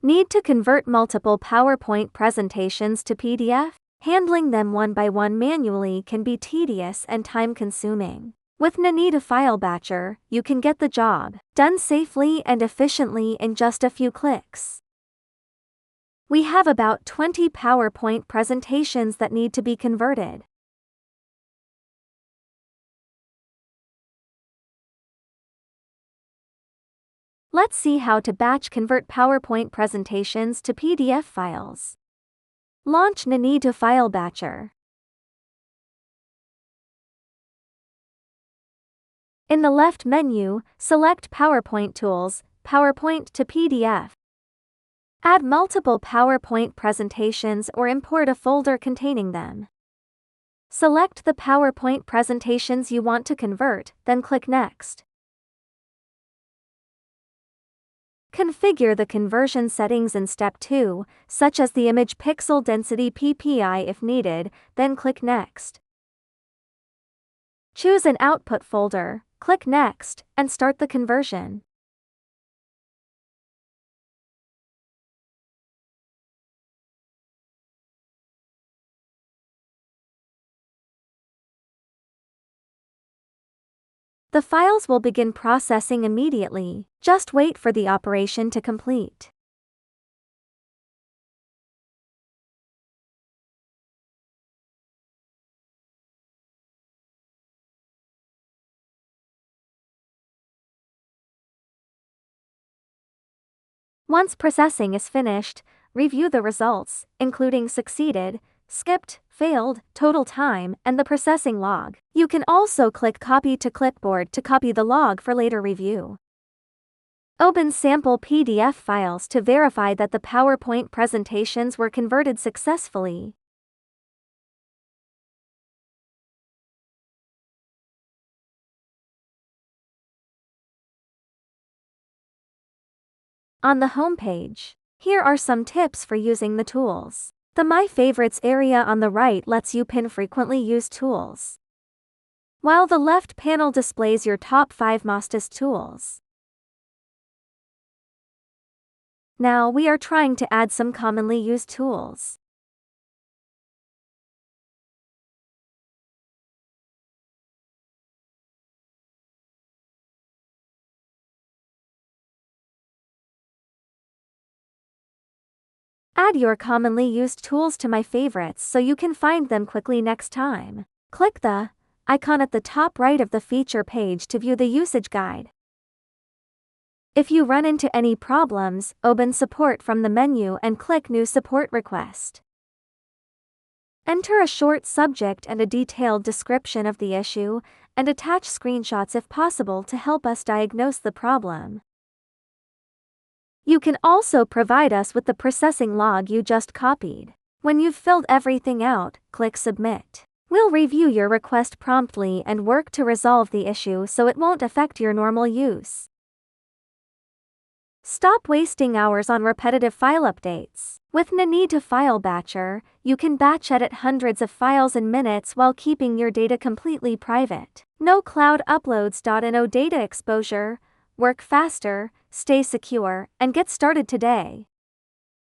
Need to convert multiple PowerPoint presentations to PDF? Handling them one by one manually can be tedious and time-consuming. With Ninetu File Batcher, you can get the job done safely and efficiently in just a few clicks. We have about 20 PowerPoint presentations that need to be converted. Let's see how to batch convert PowerPoint presentations to PDF files. Launch Ninetu File Batcher. In the left menu, select PowerPoint Tools, PowerPoint to PDF. Add multiple PowerPoint presentations or import a folder containing them. Select the PowerPoint presentations you want to convert, then click Next. Configure the conversion settings in Step 2, such as the image pixel density PPI if needed, then click Next. Choose an output folder, click Next, and start the conversion. The files will begin processing immediately. Just wait for the operation to complete. Once processing is finished, review the results, including succeeded, skipped, failed, total time, and the processing log. You can also click Copy to Clipboard to copy the log for later review. Open sample PDF files to verify that the PowerPoint presentations were converted successfully. On the home page, here are some tips for using the tools. The My Favorites area on the right lets you pin frequently used tools, while the left panel displays your top 5 mostest tools. Now we are trying to add some commonly used tools. Add your commonly used tools to My Favorites so you can find them quickly next time. Click the icon at the top right of the feature page to view the usage guide. If you run into any problems, open Support from the menu and click New Support Request. Enter a short subject and a detailed description of the issue, and attach screenshots if possible to help us diagnose the problem. You can also provide us with the processing log you just copied. When you've filled everything out, click Submit. We'll review your request promptly and work to resolve the issue so it won't affect your normal use. Stop wasting hours on repetitive file updates. With Ninetu File Batcher, you can batch edit hundreds of files in minutes while keeping your data completely private. No cloud uploads. No data exposure. Work faster, stay secure, and get started today.